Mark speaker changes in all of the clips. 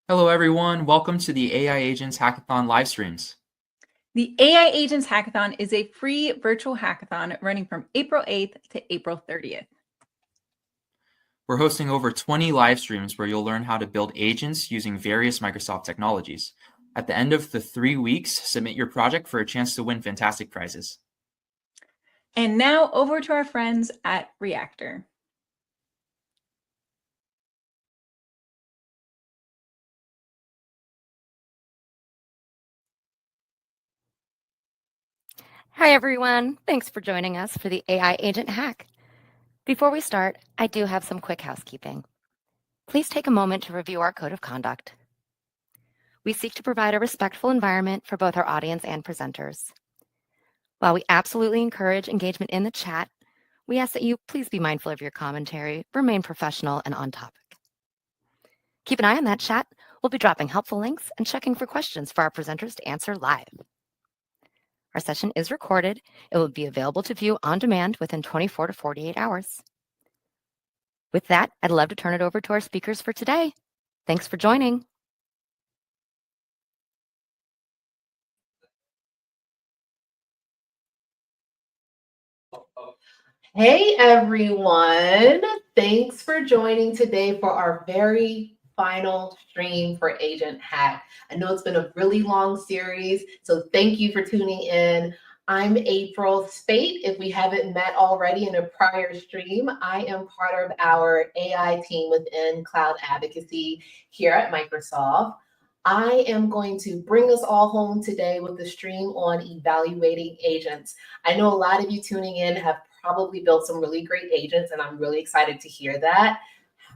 Speaker 1: Hello, everyone. Welcome to the AI Agents Hackathon live streams.
Speaker 2: The AI Agents Hackathon is a free virtual hackathon running from April 8th to April 30th.
Speaker 1: We're hosting over 20 live streams where you'll learn how to build agents using various Microsoft technologies. At the end of the 3 weeks, submit your project for a chance to win fantastic prizes.
Speaker 2: And now over to our friends at Reactor.
Speaker 3: Hi, everyone. Thanks for joining us for the AI Agent Hack. Before we start, I do have some quick housekeeping. Please take a moment to review our code of conduct. We seek to provide a respectful environment for both our audience and presenters. While we absolutely encourage engagement in the chat, we ask that you please be mindful of your commentary, remain professional and on topic. Keep an eye on that chat. We'll be dropping helpful links and checking for questions for our presenters to answer live. Our session is recorded. It will be available to view on demand within 24 to 48 hours. With that, I'd love to turn it over to our speakers for today. Thanks for joining.
Speaker 4: Hey everyone, thanks for joining today for our very final stream for Agent Hack. I know it's been a really long series, so thank you for tuning in. I'm April Spate. If we haven't met already in a prior stream, I am part of our AI team within Cloud Advocacy here at Microsoft. I am going to bring us all home today with the stream on evaluating agents. I know a lot of you tuning in have probably built some really great agents, and I'm really excited to hear that.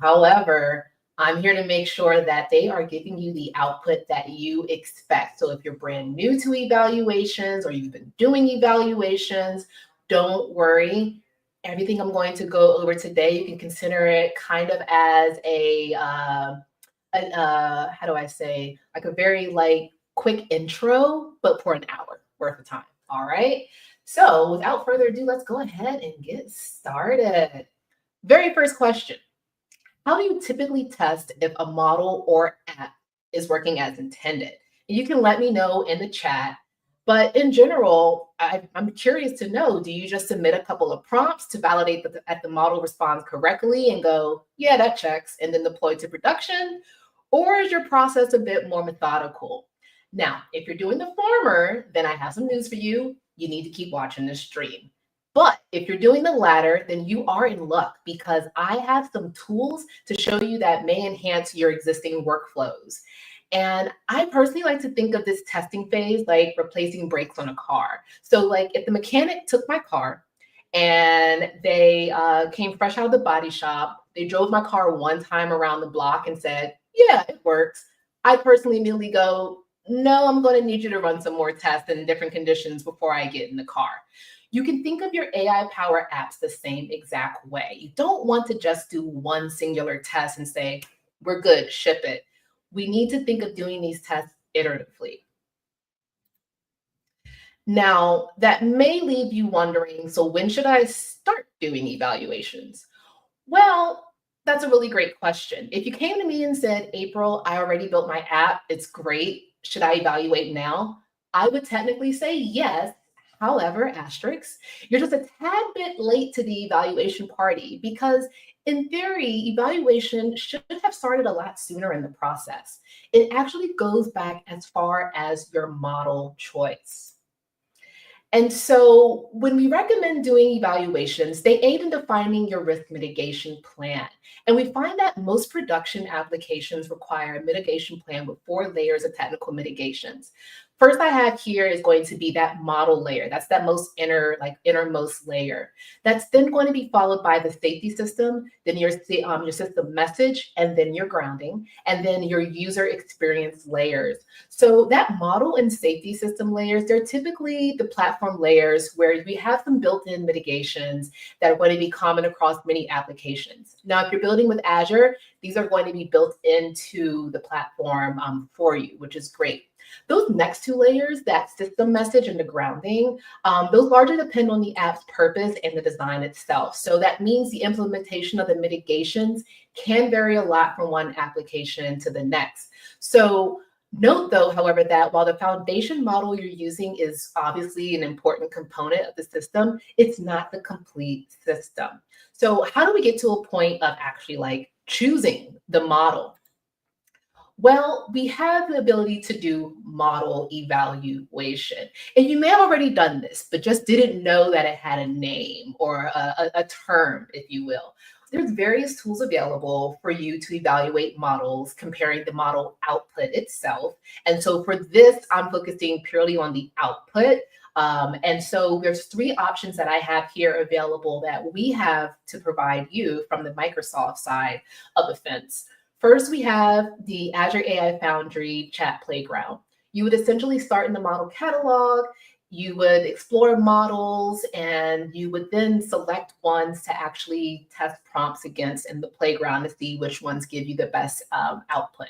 Speaker 4: However, I'm here to make sure that they are giving you the output that you expect. So if you're brand new to evaluations or you've been doing evaluations, don't worry. Everything I'm going to go over today, you can consider it kind of as how do I say, like a very quick intro, but for an hour worth of time. All right. So without further ado, let's go ahead and get started. Very first question. How do you typically test if a model or app is working as intended? And you can let me know in the chat. But in general, I'm curious to know, do you just submit a couple of prompts to validate that the model responds correctly and go, yeah, that checks, and then deploy to production? Or is your process a bit more methodical? Now, if you're doing the former, then I have some news for you. You need to keep watching this stream. But if you're doing the latter, then you are in luck because I have some tools to show you that may enhance your existing workflows. And I personally like to think of this testing phase like replacing brakes on a car. So like if the mechanic took my car and they came fresh out of the body shop, they drove my car one time around the block and said, yeah, it works. I personally immediately go, no, I'm going to need you to run some more tests in different conditions before I get in the car. You can think of your AI power apps the same exact way. You don't want to just do one singular test and say, we're good, ship it. We need to think of doing these tests iteratively. Now, that may leave you wondering, so when should I start doing evaluations? Well, that's a really great question. If you came to me and said, April, I already built my app, it's great, should I evaluate now? I would technically say yes. However, asterisk, you're just a tad bit late to the evaluation party because in theory, evaluation should have started a lot sooner in the process. It actually goes back as far as your model choice. And so when we recommend doing evaluations, they aid in defining your risk mitigation plan. And we find that most production applications require a mitigation plan with 4 layers of technical mitigations. First I have here is going to be that model layer. That's that most innermost layer. That's then going to be followed by the safety system, then your system message, and then your grounding, and then your user experience layers. So that model and safety system layers, they're typically the platform layers where we have some built-in mitigations that are going to be common across many applications. Now, if you're building with Azure, these are going to be built into the platform for you, which is great. Those next two layers, that system message and the grounding, those largely depend on the app's purpose and the design itself. So that means the implementation of the mitigations can vary a lot from one application to the next. So note though, however, that while the foundation model you're using is obviously an important component of the system, it's not the complete system. So how do we get to a point of actually like choosing the model? Well, we have the ability to do model evaluation. And you may have already done this, but just didn't know that it had a name or a term, if you will. There's various tools available for you to evaluate models, comparing the model output itself. And so for this, I'm focusing purely on the output. And so there's three options that I have here available that we have to provide you from the Microsoft side of the fence. First, we have the Azure AI Foundry Chat Playground. You would essentially start in the model catalog, you would explore models, and you would then select ones to actually test prompts against in the playground to see which ones give you the best output.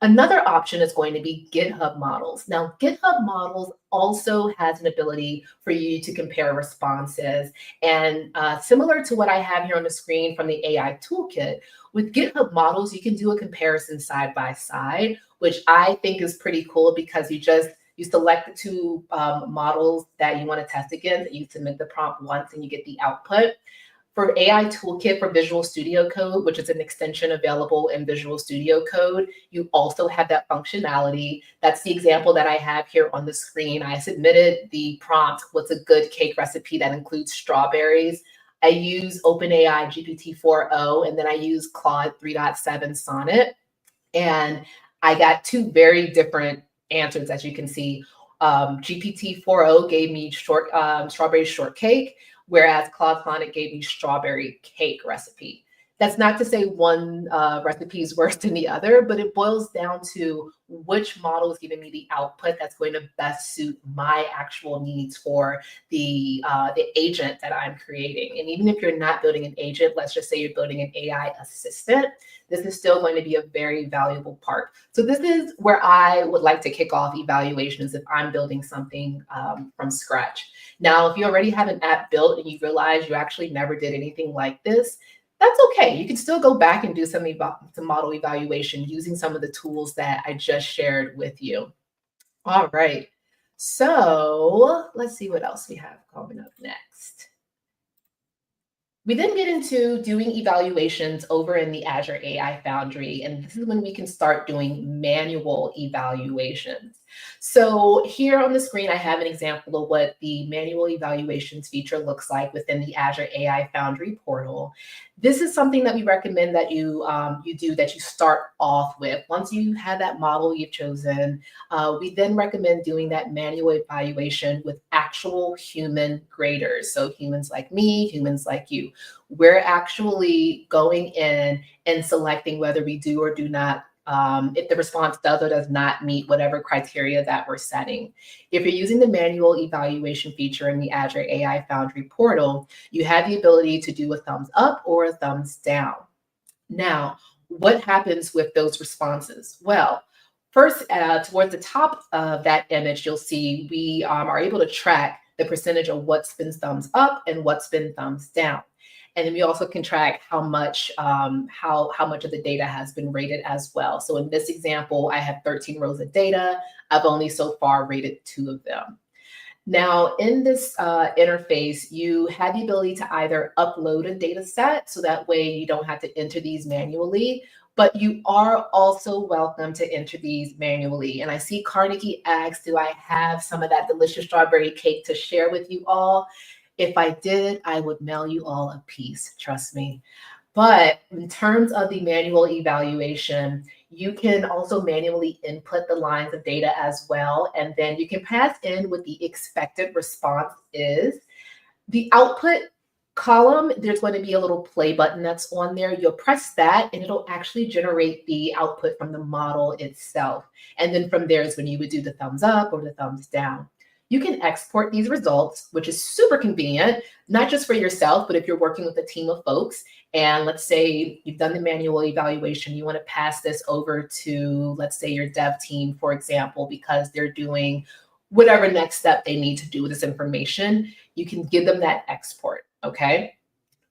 Speaker 4: Another option is going to be GitHub models. Now, GitHub models also has an ability for you to compare responses. And similar to what I have here on the screen from the AI toolkit, with GitHub models, you can do a comparison side by side, which I think is pretty cool because you select the two models that you want to test against, and you submit the prompt once and you get the output. For AI Toolkit for Visual Studio Code, which is an extension available in Visual Studio Code, you also have that functionality. That's the example that I have here on the screen. I submitted the prompt, what's a good cake recipe that includes strawberries. I use OpenAI GPT-4o, and then I use Claude 3.7 Sonnet. And I got two very different answers, as you can see. GPT-4o gave me strawberry shortcake, whereas Claude Sonnet gave me strawberry cake recipe. That's not to say one recipe is worse than the other, but it boils down to which model is giving me the output that's going to best suit my actual needs for the agent that I'm creating. And even if you're not building an agent, let's just say you're building an AI assistant, this is still going to be a very valuable part. So this is where I would like to kick off evaluations if I'm building something from scratch. Now, if you already have an app built and you realize you actually never did anything like this, that's okay. You can still go back and do some model evaluation using some of the tools that I just shared with you. All right. So let's see what else we have coming up next. We then get into doing evaluations over in the Azure AI Foundry, and this is when we can start doing manual evaluations. So here on the screen, I have an example of what the manual evaluations feature looks like within the Azure AI Foundry portal. This is something that we recommend that you start off with. Once you have that model you've chosen, we then recommend doing that manual evaluation with actual human graders. So humans like me, humans like you. We're actually going in and selecting whether we do or do not, if the response does or does not meet whatever criteria that we're setting. If you're using the manual evaluation feature in the Azure AI Foundry portal, you have the ability to do a thumbs up or a thumbs down. Now, what happens with those responses? Well, first, towards the top of that image, you'll see we are able to track the percentage of what's been thumbs up and what's been thumbs down. And then we also can track how much of the data has been rated as well. So in this example, I have 13 rows of data. I've only so far rated 2 of them. Now, in this interface, you have the ability to either upload a data set, so that way you don't have to enter these manually, but you are also welcome to enter these manually. And I see Carnegie asks, do I have some of that delicious strawberry cake to share with you all? If I did, I would mail you all a piece, trust me. But in terms of the manual evaluation, you can also manually input the lines of data as well. And then you can pass in what the expected response is. The output column, there's going to be a little play button that's on there. You'll press that and it'll actually generate the output from the model itself. And then from there is when you would do the thumbs up or the thumbs down. you can export these results, which is super convenient, not just for yourself, but if you're working with a team of folks, and let's say you've done the manual evaluation, you want to pass this over to, let's say, your dev team, for example, because they're doing whatever next step they need to do with this information, you can give them that export, okay?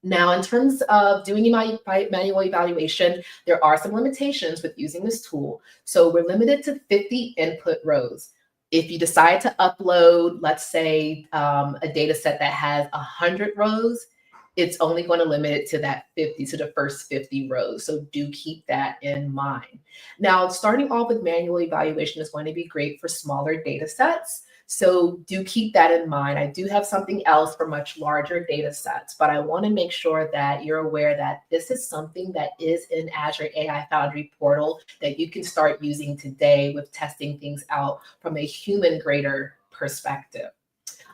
Speaker 4: Now, in terms of doing manual evaluation, there are some limitations with using this tool. So we're limited to 50 input rows. If you decide to upload, let's say, a data set that has 100 rows, it's only going to limit it to that 50, to the first 50 rows. So do keep that in mind. Now, starting off with manual evaluation is going to be great for smaller data sets. So do keep that in mind. I do have something else for much larger data sets, but I want to make sure that you're aware that this is something that is in Azure AI Foundry portal that you can start using today with testing things out from a human grader perspective.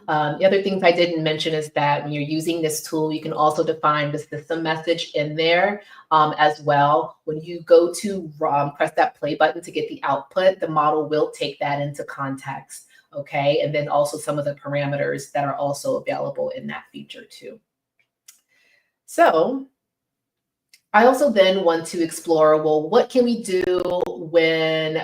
Speaker 4: The other things I didn't mention is that when you're using this tool, you can also define the system message in there as well. When you go to press that play button to get the output, the model will take that into context. Okay, and then also some of the parameters that are also available in that feature too. So I also then want to explore, well, what can we do when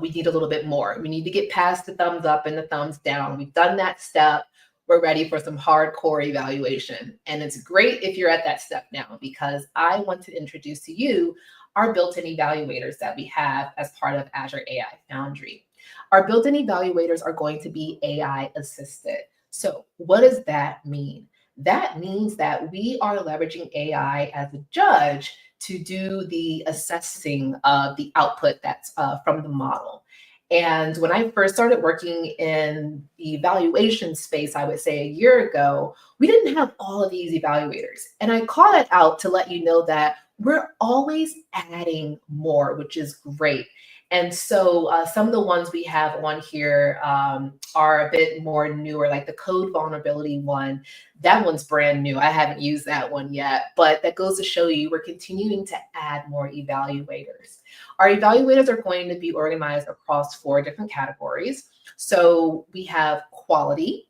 Speaker 4: we need a little bit more? We need to get past the thumbs up and the thumbs down. We've done that step. We're ready for some hardcore evaluation. And it's great if you're at that step now, because I want to introduce to you our built-in evaluators that we have as part of Azure AI Foundry. Our built-in evaluators are going to be AI assisted. So what does that mean? That means that we are leveraging AI as a judge to do the assessing of the output that's from the model. And when I first started working in the evaluation space, I would say a year ago, we didn't have all of these evaluators. And I call it out to let you know that we're always adding more, which is great. And so some of the ones we have on here are a bit more newer, like the code vulnerability one. That one's brand new. I haven't used that one yet, but that goes to show you we're continuing to add more evaluators. Our evaluators are going to be organized across 4 different categories. So we have quality,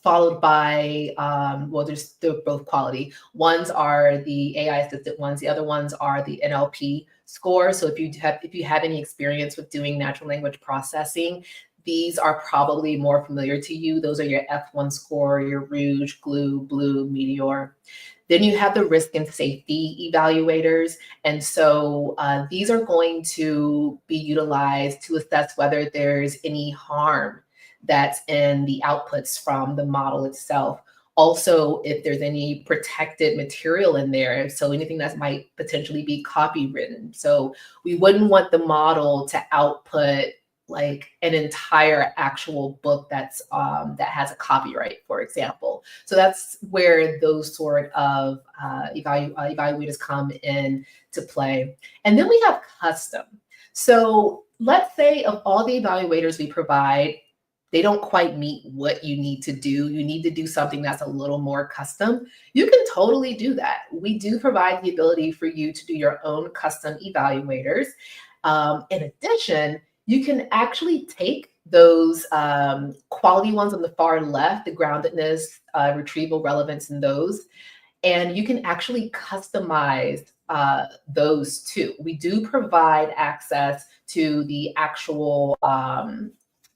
Speaker 4: followed by, well, they're both quality. Ones are the AI assisted ones. The other ones are the NLP score. So if you have any experience with doing natural language processing, these are probably more familiar to you. Those are your F1 score, your Rouge, Glue, Blue, Meteor. Then you have the risk and safety evaluators. And so these are going to be utilized to assess whether there's any harm that's in the outputs from the model itself. Also, if there's any protected material in there, so anything that might potentially be copywritten. So we wouldn't want the model to output like an entire actual book that's that has a copyright, for example. So that's where those sort of evaluators come in to play. And then we have custom. So let's say of all the evaluators we provide, they don't quite meet what you need to do. You need to do something that's a little more custom. You can totally do that. We do provide the ability for you to do your own custom evaluators. In addition, you can actually take those quality ones on the far left, the groundedness, retrieval, relevance, and those, and you can actually customize those too. We do provide access to the actual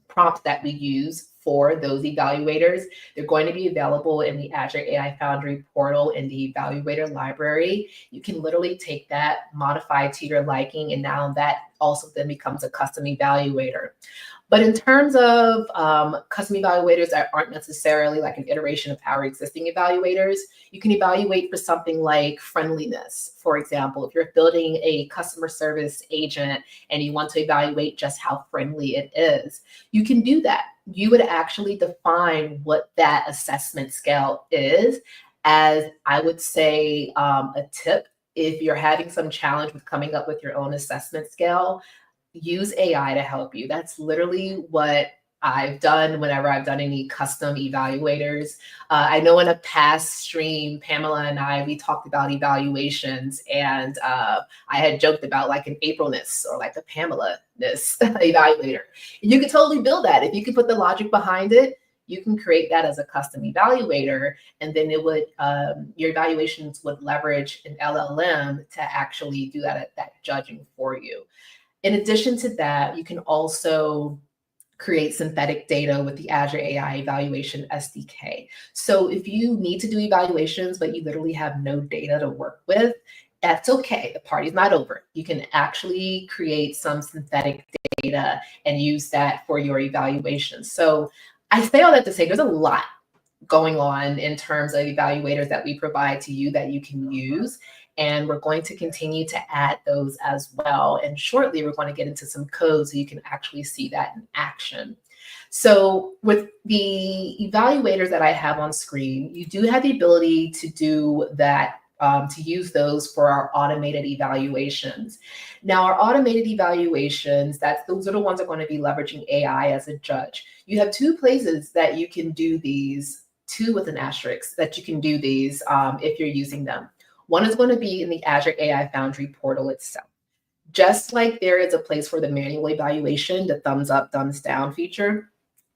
Speaker 4: prompts that we use for those evaluators. They're going to be available in the Azure AI Foundry portal in the evaluator library. You can literally take that, modify to your liking, and now that also then becomes a custom evaluator. But in terms of custom evaluators that aren't necessarily like an iteration of our existing evaluators, you can evaluate for something like friendliness. For example, if you're building a customer service agent and you want to evaluate just how friendly it is, you can do that. You would actually define what that assessment scale is as, I would say, a tip. If you're having some challenge with coming up with your own assessment scale, use AI to help you. That's literally what I've done whenever I've done any custom evaluators. I know in a past stream, Pamela and we talked about evaluations, and I had joked about like an Aprilness or like a Pamela-ness evaluator. You could totally build that. If you could put the logic behind it, you can create that as a custom evaluator, and then it would your evaluations would leverage an LLM to actually do that judging for you. In addition to that, you can also create synthetic data with the Azure AI Evaluation SDK. So if you need to do evaluations, but you literally have no data to work with, that's okay. The party's not over. You can actually create some synthetic data and use that for your evaluations. So I say all that to say there's a lot going on in terms of evaluators that we provide to you that you can use. And we're going to continue to add those as well. And shortly, we're going to get into some code so you can actually see that in action. So with the evaluators that I have on screen, you do have the ability to do that, to use those for our automated evaluations. Now, our automated evaluations, those are the ones that are going to be leveraging AI as a judge. You have two places that you can do these, two with an asterisk, that you can do these if you're using them. One is going to be in the Azure AI Foundry portal itself. Just like there is a place for the manual evaluation, the thumbs up, thumbs down feature,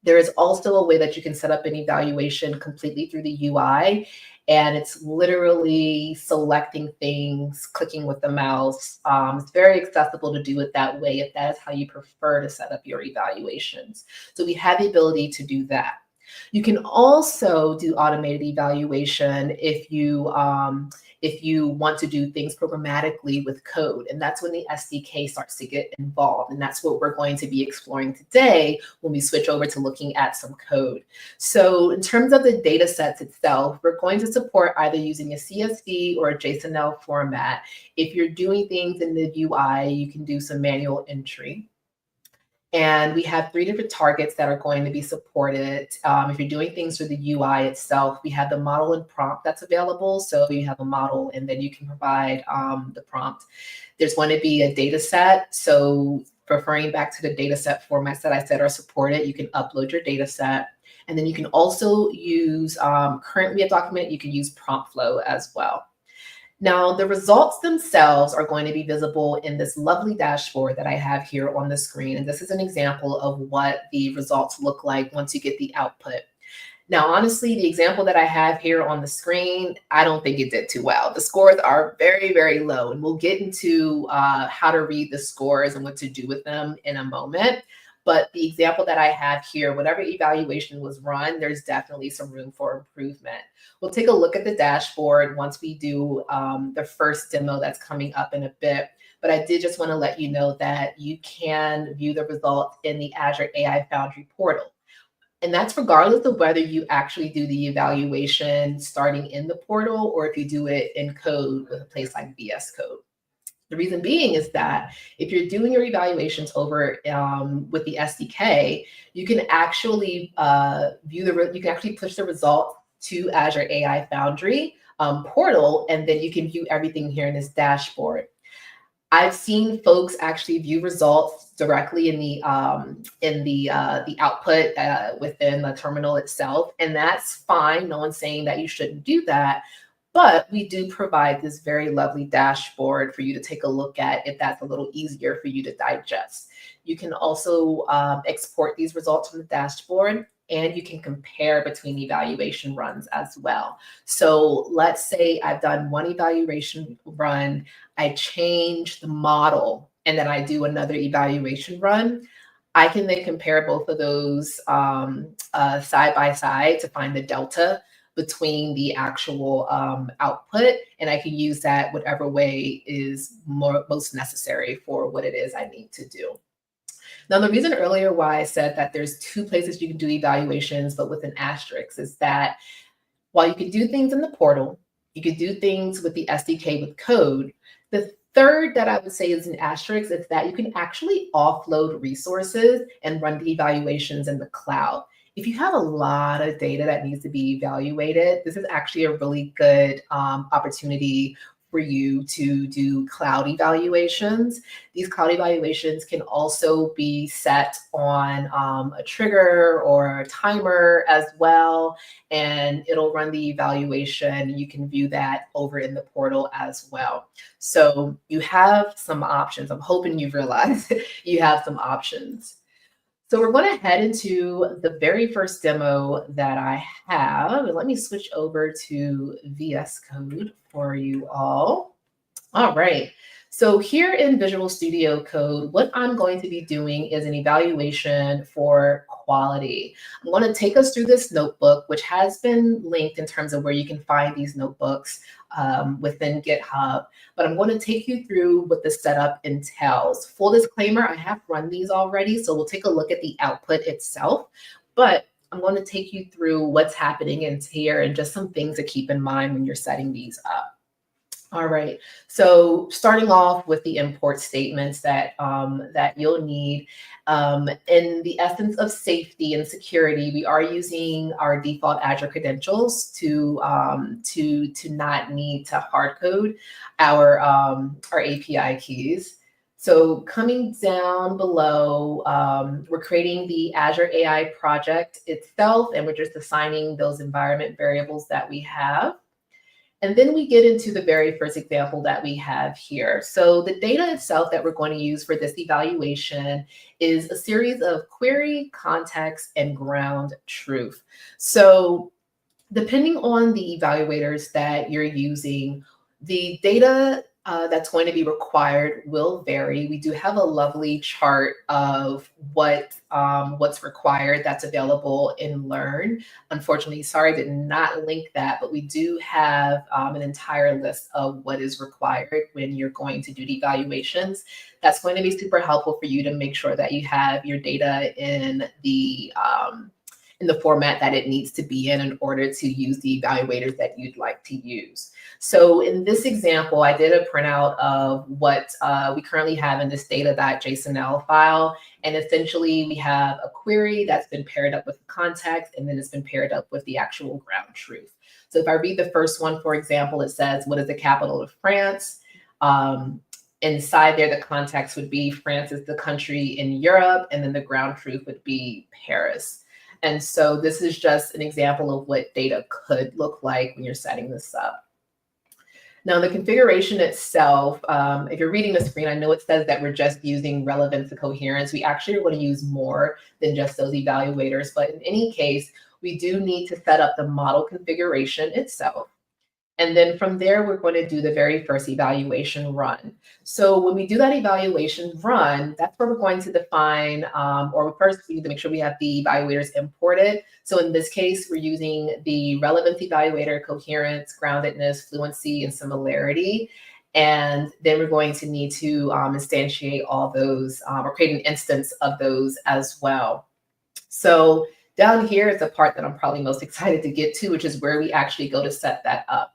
Speaker 4: there is also a way that you can set up an evaluation completely through the UI. And it's literally selecting things, clicking with the mouse. It's very accessible to do it that way if that is how you prefer to set up your evaluations. So we have the ability to do that. You can also do automated evaluation if you want to do things programmatically with code. And that's when the SDK starts to get involved. And that's what we're going to be exploring today when we switch over to looking at some code. So in terms of the data sets itself, we're going to support either using a CSV or a JSON-L format. If you're doing things in the UI, you can do some manual entry. And we have 3 different targets that are going to be supported. If you're doing things through the UI itself, we have the model and prompt that's available. So you have a model and then you can provide the prompt. There's going to be a data set. So referring back to the data set formats that I said are supported, you can upload your data set. And then you can also use, currently a document, you can use prompt flow as well. Now, the results themselves are going to be visible in this lovely dashboard that I have here on the screen. And this is an example of what the results look like once you get the output. Now, honestly, the example that I have here on the screen, I don't think it did too well. The scores are very, very low. And we'll get into how to read the scores and what to do with them in a moment. But the example that I have here, whatever evaluation was run, there's definitely some room for improvement. We'll take a look at the dashboard once we do the first demo that's coming up in a bit. But I did just want to let you know that you can view the results in the Azure AI Foundry portal. And that's regardless of whether you actually do the evaluation starting in the portal or if you do it in code with a place like VS Code. The reason being is that if you're doing your evaluations over with the SDK, you can actually you can actually push the results to Azure AI Foundry portal, and then you can view everything here in this dashboard. I've seen folks actually view results directly in the output within the terminal itself, and that's fine. No one's saying that you shouldn't do that. But we do provide this very lovely dashboard for you to take a look at if that's a little easier for you to digest. You can also export these results from the dashboard, and you can compare between evaluation runs as well. So let's say I've done one evaluation run, I change the model, and then I do another evaluation run. I can then compare both of those side by side to find the delta between the actual output, and I can use that whatever way is most necessary for what it is I need to do. Now, the reason earlier why I said that there's 2 places you can do evaluations, but with an asterisk, is that while you can do things in the portal, you can do things with the SDK with code. The third that I would say is an asterisk is that you can actually offload resources and run the evaluations in the cloud. If you have a lot of data that needs to be evaluated, this is actually a really good opportunity for for you to do cloud evaluations. These cloud evaluations can also be set on a trigger or a timer as well, and it'll run the evaluation. You can view that over in the portal as well. So you have some options. I'm hoping you've realized you have some options. So we're going to head into the very first demo that I have. And let me switch over to VS Code for you all. All right. So here in Visual Studio Code, what I'm going to be doing is an evaluation for quality. I'm going to take us through this notebook, which has been linked in terms of where you can find these notebooks within GitHub. But I'm going to take you through what the setup entails. Full disclaimer, I have run these already, so we'll take a look at the output itself. But I'm going to take you through what's happening in here and just some things to keep in mind when you're setting these up. All right, so starting off with the import statements that that you'll need. In the essence of safety and security, we are using our default Azure credentials to not need to hard code our API keys. So coming down below, we're creating the Azure AI project itself, and we're just assigning those environment variables that we have. And then we get into the very first example that we have here. So the data itself that we're going to use for this evaluation is a series of query, context, and ground truth. So depending on the evaluators that you're using, the data that's going to be required will vary. We do have a lovely chart of what's required that's available in Learn. Unfortunately, sorry, I did not link that, but we do have an entire list of what is required when you're going to do the evaluations. That's going to be super helpful for you to make sure that you have your data in the format that it needs to be in order to use the evaluators that you'd like to use. So in this example, I did a printout of what we currently have in this data.jsonl file. And essentially we have a query that's been paired up with context, and then it's been paired up with the actual ground truth. So if I read the first one, for example, it says, what is the capital of France? Inside there, the context would be France is the country in Europe, and then the ground truth would be Paris. And so this is just an example of what data could look like when you're setting this up. Now, the configuration itself, if you're reading the screen, I know it says that we're just using relevance and coherence. We actually are going to use more than just those evaluators. But in any case, we do need to set up the model configuration itself. And then from there, we're going to do the very first evaluation run. So when we do that evaluation run, that's where we're going to define, or first we need to make sure we have the evaluators imported. So in this case, we're using the relevance evaluator, coherence, groundedness, fluency, and similarity. And then we're going to need to instantiate all those or create an instance of those as well. So down here is the part that I'm probably most excited to get to, which is where we actually go to set that up.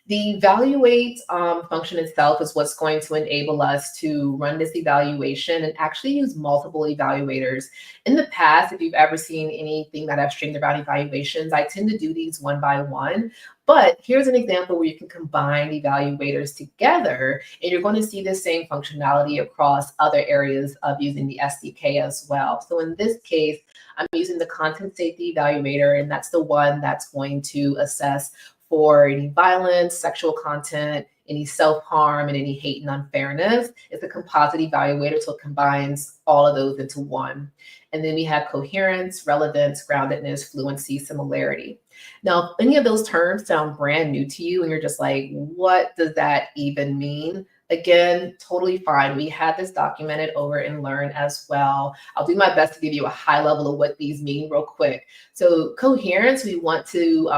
Speaker 4: The evaluate function itself is what's going to enable us to run this evaluation and actually use multiple evaluators. In the past, if you've ever seen anything that I've streamed about evaluations, I tend to do these one by one. But here's an example where you can combine evaluators together, and you're going to see the same functionality across other areas of using the SDK as well. So in this case, I'm using the content safety evaluator, and that's the one that's going to assess for any violence, sexual content, any self-harm, and any hate and unfairness. It's a composite evaluator, so it combines all of those into one. And then we have coherence, relevance, groundedness, fluency, similarity. Now, if any of those terms sound brand new to you and you're just like, what does that even mean? Again, totally fine. We had this documented over in Learn as well. I'll do my best to give you a high level of what these mean real quick. So coherence, we want to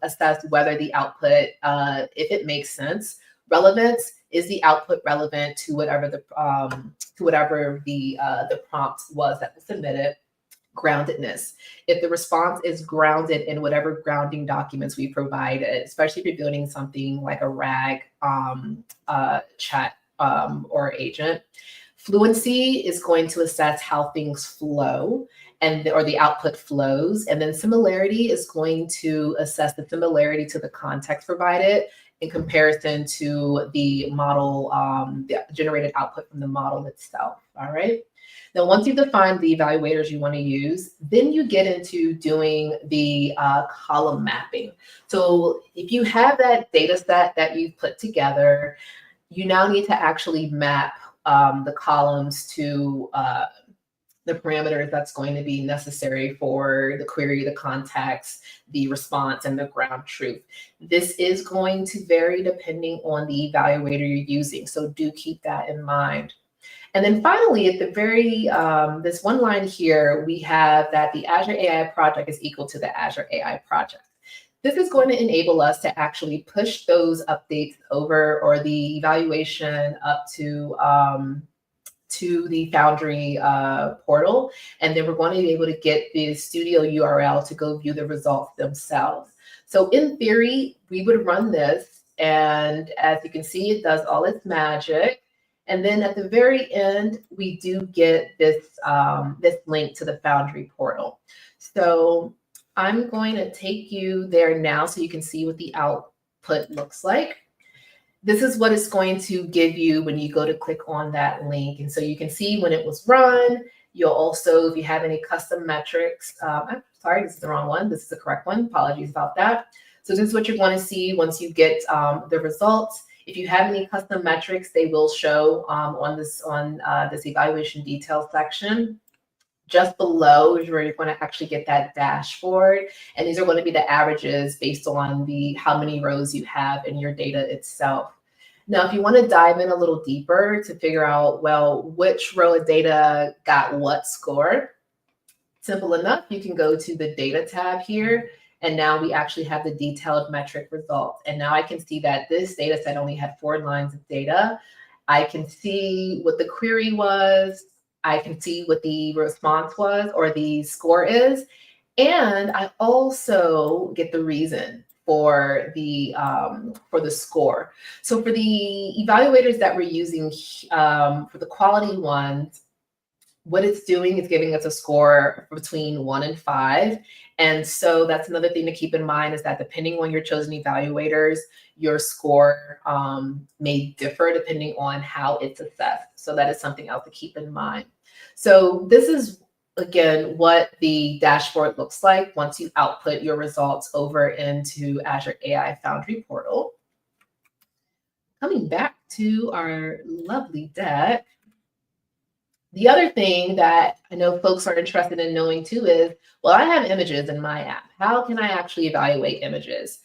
Speaker 4: assess whether the output, if it makes sense. Relevance, is the output relevant to whatever the prompt was that was submitted. Groundedness, if the response is grounded in whatever grounding documents we provided, especially if you're building something like a RAG chat or agent. Fluency is going to assess how things flow. or the output flows. And then similarity is going to assess the similarity to the context provided in comparison to the model, the generated output from the model itself. All right. Now, once you've defined the evaluators you want to use, then you get into doing the column mapping. So if you have that data set that you've put together, you now need to actually map the columns to the parameters that's going to be necessary for the query, the context, the response, and the ground truth. This is going to vary depending on the evaluator you're using, so do keep that in mind. And then finally, at the very, this one line here, we have that the Azure AI project is equal to the Azure AI project. This is going to enable us to actually push those updates over, or the evaluation up to the Foundry portal. And then we're going to be able to get the studio URL to go view the results themselves. So in theory, we would run this, and as you can see, it does all its magic. And then at the very end, we do get this, this link to the Foundry portal. So I'm going to take you there now so you can see what the output looks like. This is what it's going to give you when you go to click on that link. And so you can see when it was run. You'll also, if you have any custom metrics, I'm sorry, this is the wrong one. This is the correct one. Apologies about that. So this is what you're going to see once you get the results. If you have any custom metrics, they will show on this evaluation details section. Just below is where you're going to actually get that dashboard. And these are going to be the averages based on how many rows you have in your data itself. Now, if you want to dive in a little deeper to figure out, well, which row of data got what score, simple enough. You can go to the data tab here. And now we actually have the detailed metric results. And now I can see that this data set only had 4 lines of data. I can see what the query was. I can see what the response was, or the score is. And I also get the reason for the score. So for the evaluators that we're using, for the quality ones, what it's doing is giving us a score between 1 and 5. And so that's another thing to keep in mind, is that depending on your chosen evaluators, your score may differ depending on how it's assessed. So that is something else to keep in mind. So this is, again, what the dashboard looks like once you output your results over into Azure AI Foundry portal. Coming back to our lovely deck. The other thing that I know folks are interested in knowing too is, well, I have images in my app. How can I actually evaluate images?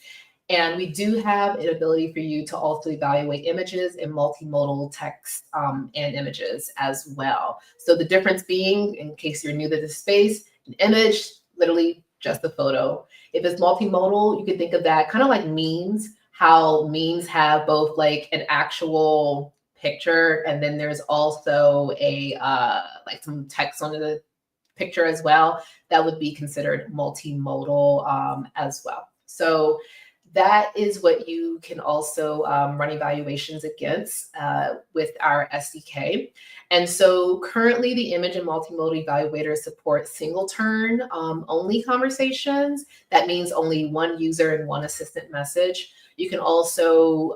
Speaker 4: And we do have an ability for you to also evaluate images in multimodal text and images as well. So the difference being, in case you're new to this space, an image, literally just a photo. If it's multimodal, you can think of that kind of like memes, how memes have both like an actual picture, and then there's also a like some text on the picture as well. That would be considered multimodal as well. So that is what you can also run evaluations against with our SDK. And so currently the image and multimodal evaluators support single turn only conversations. That means only one user and one assistant message. You can also,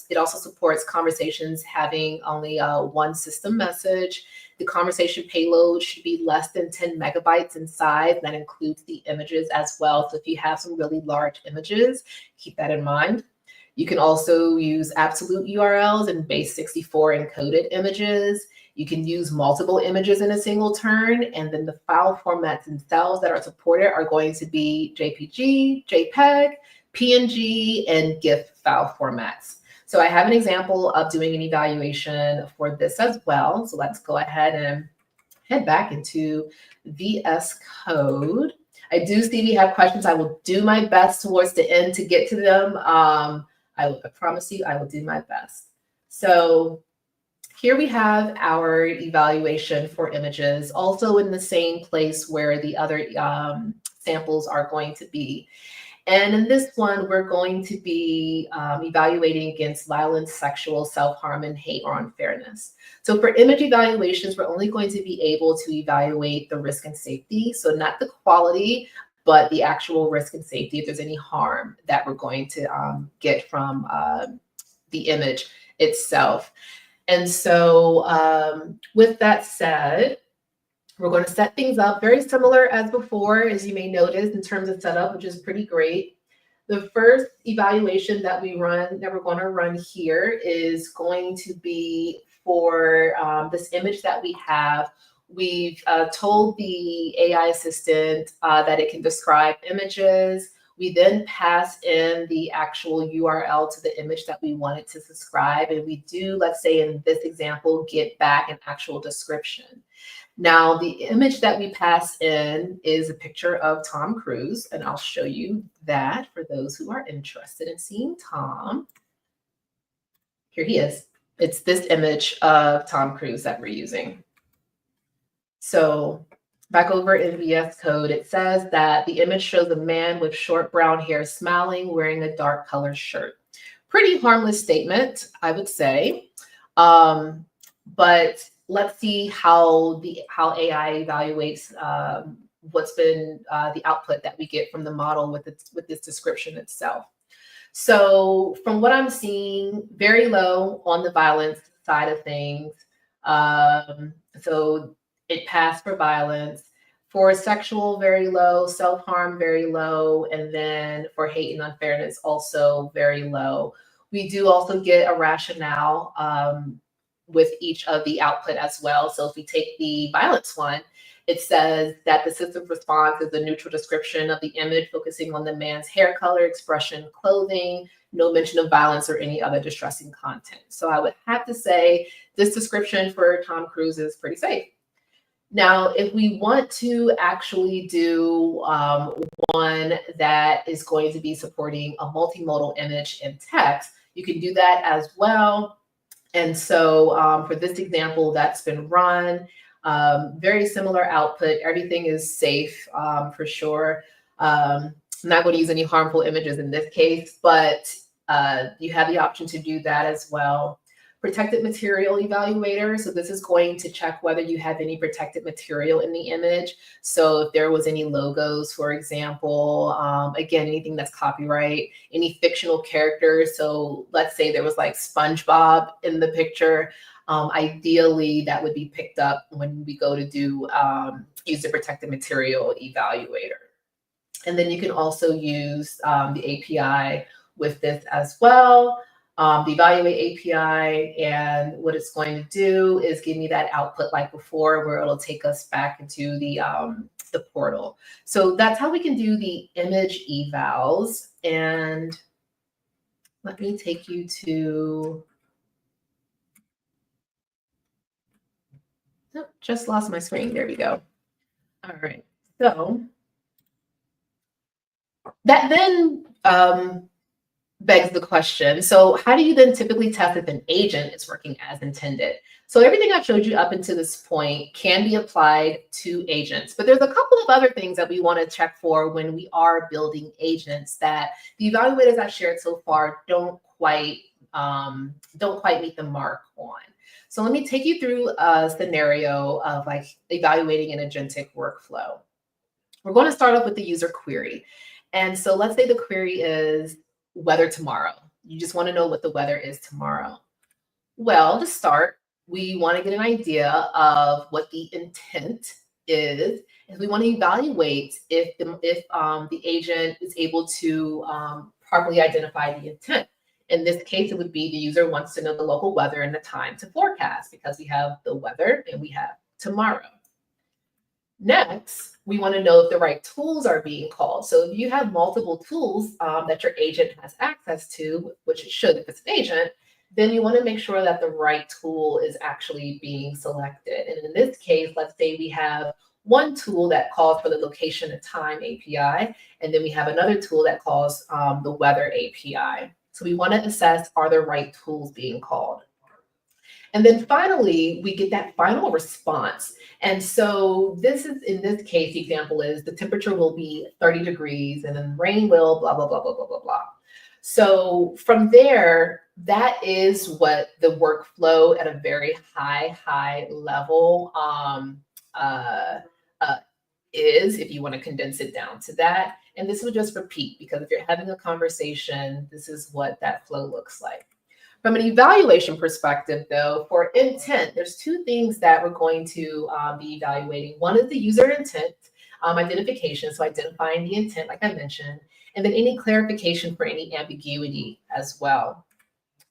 Speaker 4: it also supports conversations having only one system message. The conversation payload should be less than 10 megabytes in size. That includes the images as well. So if you have some really large images, keep that in mind. You can also use absolute URLs and base64 encoded images. You can use multiple images in a single turn, and then the file formats themselves that are supported are going to be JPG, JPEG, PNG, and GIF file formats. So I have an example of doing an evaluation for this as well. So let's go ahead and head back into VS Code. I do see we have questions. I will do my best towards the end to get to them. I promise you I will do my best. So here we have our evaluation for images, also in the same place where the other samples are going to be. And in this one, we're going to be evaluating against violence, sexual, self-harm, and hate or unfairness. So for image evaluations, we're only going to be able to evaluate the risk and safety. So not the quality, but the actual risk and safety, if there's any harm that we're going to get from the image itself. And so with that said, we're going to set things up very similar as before, as you may notice in terms of setup, which is pretty great. The first evaluation that we're going to run here is going to be for this image that we have. We've told the AI assistant that it can describe images. We then pass in the actual URL to the image that we want it to describe. And we do, let's say in this example, get back an actual description. Now, the image that we pass in is a picture of Tom Cruise, and I'll show you that for those who are interested in seeing Tom. Here he is. It's this image of Tom Cruise that we're using. So back over in VS Code, it says that the image shows a man with short brown hair smiling, wearing a dark colored shirt. Pretty harmless statement, I would say. But let's see how AI evaluates what's been the output that we get from the model with this description itself. So from what I'm seeing, very low on the violence side of things. So it passed for violence. For sexual, very low. Self-harm, very low. And then for hate and unfairness, also very low. We do also get a rationale with each of the output as well. So if we take the violence one, it says that the system response is a neutral description of the image, focusing on the man's hair color, expression, clothing, no mention of violence or any other distressing content. So I would have to say this description for Tom Cruise is pretty safe. Now, if we want to actually do one that is going to be supporting a multimodal image and text, you can do that as well. And so for this example that's been run, very similar output. Everything is safe for sure. I'm not going to use any harmful images in this case, but you have the option to do that as well. Protected material evaluator. So this is going to check whether you have any protected material in the image. So if there was any logos, for example, again, anything that's copyright, any fictional characters. So let's say there was like SpongeBob in the picture. Ideally, that would be picked up when we go to do use the protected material evaluator. And then you can also use the API with this as well. The evaluate API, and what it's going to do is give me that output like before, where it'll take us back into the portal. So that's how we can do the image evals. And let me take you to, oh, just lost my screen. There we go. All right. So that then begs the question, so how do you then typically test if an agent is working as intended? So everything I've showed you up until this point can be applied to agents, but there's a couple of other things that we want to check for when we are building agents that the evaluators I've shared so far don't quite meet the mark on. So let me take you through a scenario of like evaluating an agentic workflow. We're going to start off with the user query. And so let's say the query is weather tomorrow. You just want to know what the weather is tomorrow. Well, to start, we want to get an idea of what the intent is, and we want to evaluate if the agent is able to properly identify the intent. In this case, it would be the user wants to know the local weather and the time to forecast, because we have the weather and we have tomorrow. Next, we want to know if the right tools are being called. So if you have multiple tools that your agent has access to, which it should if it's an agent, then you want to make sure that the right tool is actually being selected. And in this case, let's say we have one tool that calls for the location and time API, and then we have another tool that calls the weather API. So we want to assess, are the right tools being called? And then finally, we get that final response. And so this is, in this case, the example is the temperature will be 30 degrees and then rain will blah, blah, blah, blah, blah, blah, blah. So from there, that is what the workflow at a very high level is, if you want to condense it down to that. And this will just repeat, because if you're having a conversation, this is what that flow looks like. From an evaluation perspective, though, for intent, there's two things that we're going to be evaluating. One is the user intent identification, so identifying the intent, like I mentioned, and then any clarification for any ambiguity as well.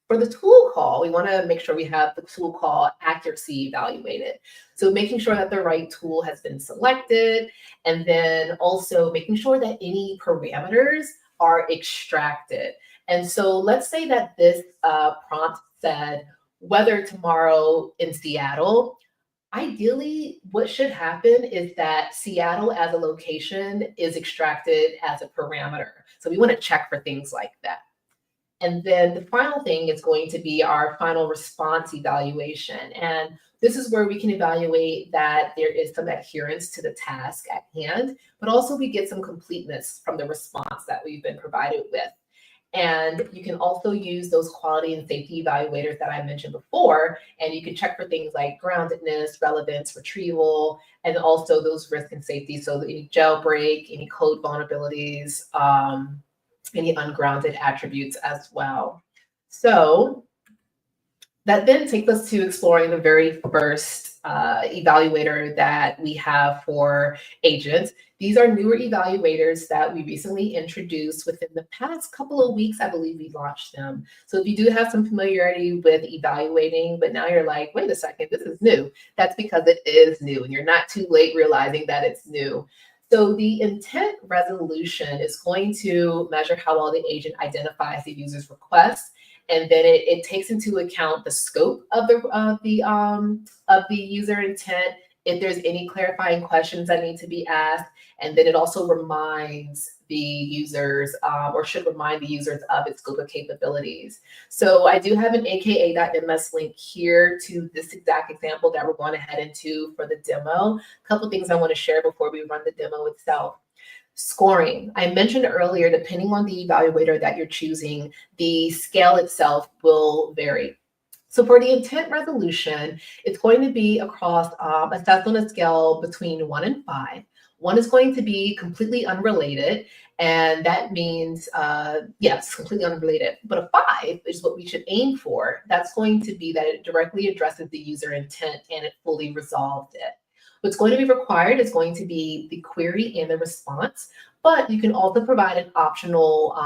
Speaker 4: For the tool call, we want to make sure we have the tool call accuracy evaluated. So making sure that the right tool has been selected, and then also making sure that any parameters are extracted. And so let's say that this prompt said, weather tomorrow in Seattle. Ideally, what should happen is that Seattle as a location is extracted as a parameter. So we want to check for things like that. And then the final thing is going to be our final response evaluation. And this is where we can evaluate that there is some adherence to the task at hand, but also we get some completeness from the response that we've been provided with. And you can also use those quality and safety evaluators that I mentioned before, and you can check for things like groundedness, relevance, retrieval, and also those risk and safety. So any jailbreak, any code vulnerabilities, any ungrounded attributes as well. So that then takes us to exploring the very first evaluator that we have for agents. These are newer evaluators that we recently introduced within the past couple of weeks. I believe we launched them. So if you do have some familiarity with evaluating, but now you're like, wait a second, this is new. That's because it is new, and you're not too late realizing that it's new. So the intent resolution is going to measure how well the agent identifies the user's request, and then it takes into account the scope of the user intent, if there's any clarifying questions that need to be asked, and then it also reminds the users, or should remind the users of its scope of capabilities. So I do have an aka.ms link here to this exact example that we're going to head into for the demo. A couple things I want to share before we run the demo itself. Scoring. I mentioned earlier, depending on the evaluator that you're choosing, the scale itself will vary. So for the intent resolution, it's going to be across assessed on a scale between 1 and 5. 1 is going to be completely unrelated, and that means, yes, completely unrelated. But a 5 is what we should aim for. That's going to be that it directly addresses the user intent and it fully resolved it. What's going to be required is going to be the query and the response, but you can also provide an optional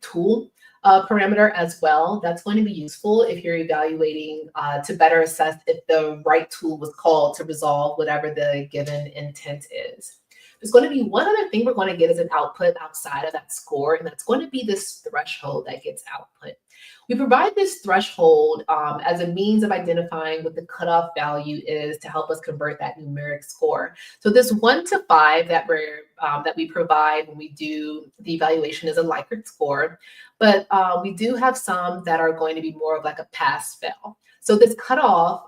Speaker 4: tool parameter as well. That's going to be useful if you're evaluating to better assess if the right tool was called to resolve whatever the given intent is. There's going to be one other thing we're going to get as an output outside of that score, and that's going to be this threshold that gets output. We provide this threshold as a means of identifying what the cutoff value is to help us convert that numeric score. So this 1 to 5 that we provide when we do the evaluation is a Likert score, but we do have some that are going to be more of like a pass-fail. So this cutoff,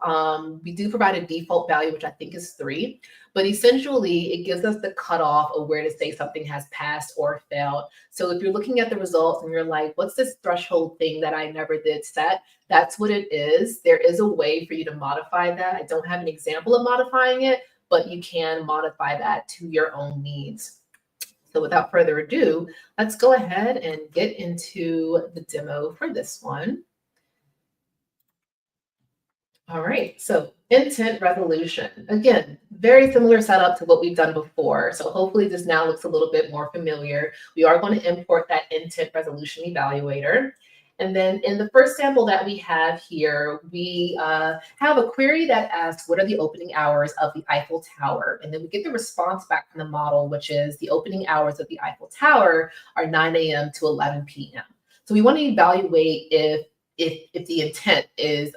Speaker 4: we do provide a default value, which I think is 3, but essentially it gives us the cutoff of where to say something has passed or failed. So if you're looking at the results and you're like, what's this threshold thing that I never did set? That's what it is. There is a way for you to modify that. I don't have an example of modifying it, but you can modify that to your own needs. So without further ado, let's go ahead and get into the demo for this one. All right, so intent resolution. Again, very similar setup to what we've done before. So hopefully this now looks a little bit more familiar. We are going to import that intent resolution evaluator. And then in the first sample that we have here, we have a query that asks, what are the opening hours of the Eiffel Tower? And then we get the response back from the model, which is the opening hours of the Eiffel Tower are 9 a.m. to 11 p.m. So we want to evaluate if the intent is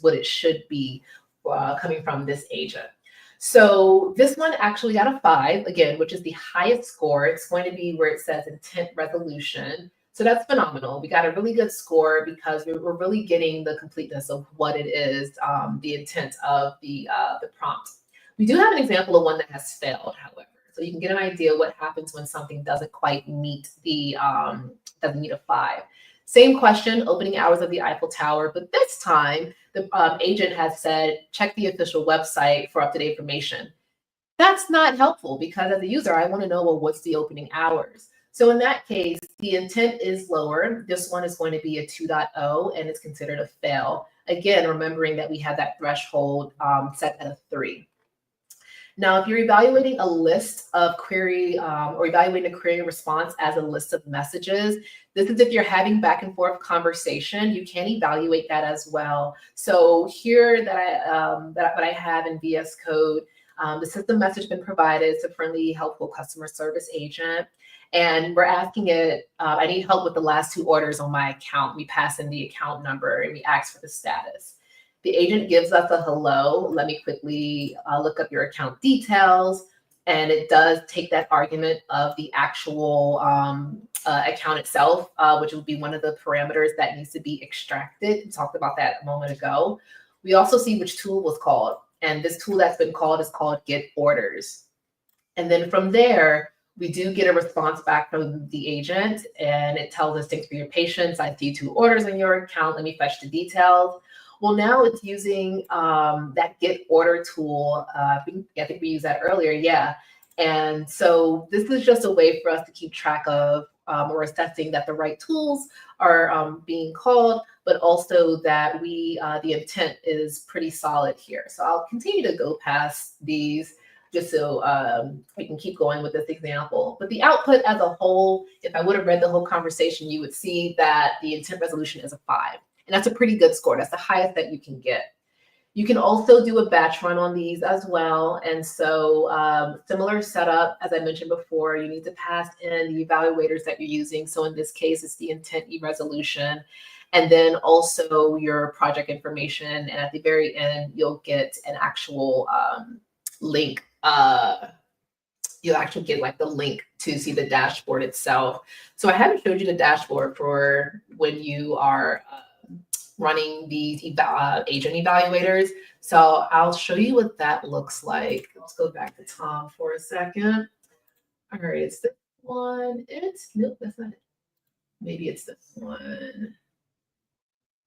Speaker 4: what it should be coming from this agent. So this one actually got a 5, again, which is the highest score. It's going to be where it says intent resolution. So that's phenomenal. We got a really good score because we're really getting the completeness of what it is, the intent of the prompt. We do have an example of one that has failed, however. So you can get an idea what happens when something doesn't quite meet the, doesn't meet a 5. Same question, opening hours of the Eiffel Tower, but this time the agent has said, check the official website for up-to-date information. That's not helpful because as a user, I want to know, well, what's the opening hours? So in that case, the intent is lower. This one is going to be a 2.0 and it's considered a fail. Again, remembering that we have that threshold set at a 3. Now, if you're evaluating a list of query or evaluating a query response as a list of messages, this is if you're having back and forth conversation, you can evaluate that as well. So here that I have in VS Code, the system message been provided. It's a friendly, helpful customer service agent. And we're asking it, I need help with the last 2 orders on my account. We pass in the account number and we ask for the status. The agent gives us a hello. Let me quickly look up your account details. And it does take that argument of the actual account itself, which will be one of the parameters that needs to be extracted. We talked about that a moment ago. We also see which tool was called. And this tool that's been called is called get orders. And then from there, we do get a response back from the agent. And it tells us, thanks for your patience. I see 2 orders on your account. Let me fetch the details. Well, now it's using that get order tool. I think we used that earlier, yeah. And so this is just a way for us to keep track of or assessing that the right tools are being called, but also that the intent is pretty solid here. So I'll continue to go past these just so we can keep going with this example. But the output as a whole, if I would have read the whole conversation, you would see that the intent resolution is a 5. And that's a pretty good score. That's the highest that you can get. You can also do a batch run on these as well. And so similar setup, as I mentioned before, you need to pass in the evaluators that you're using. So in this case, it's the intent resolution, and then also your project information. And at the very end, you'll get an actual link. You'll actually get like the link to see the dashboard itself. So I haven't showed you the dashboard for when you are running these agent evaluators. So I'll show you what that looks like. Let's go back to Tom for a second. All right, it's this one. Nope, that's not it. Maybe it's this one.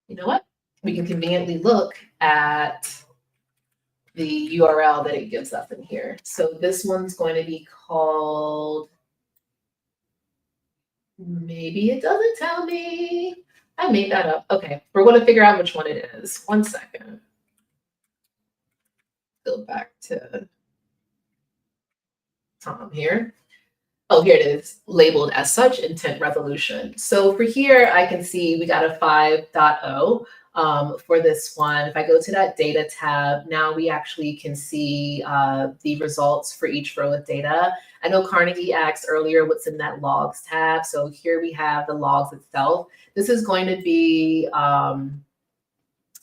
Speaker 4: You know what? We can conveniently look at the URL that it gives us in here. So this one's going to be called, maybe it doesn't tell me. I made that up. Okay, we're going to figure out which one it is. 1 second. Go back to Tom here. Oh, here it is, labeled as such, intent resolution. So for here, I can see we got a 5.0 for this one. If I go to that data tab, now we actually can see the results for each row of data. I know Carnegie asked earlier what's in that logs tab. So here we have the logs itself. This is going to be,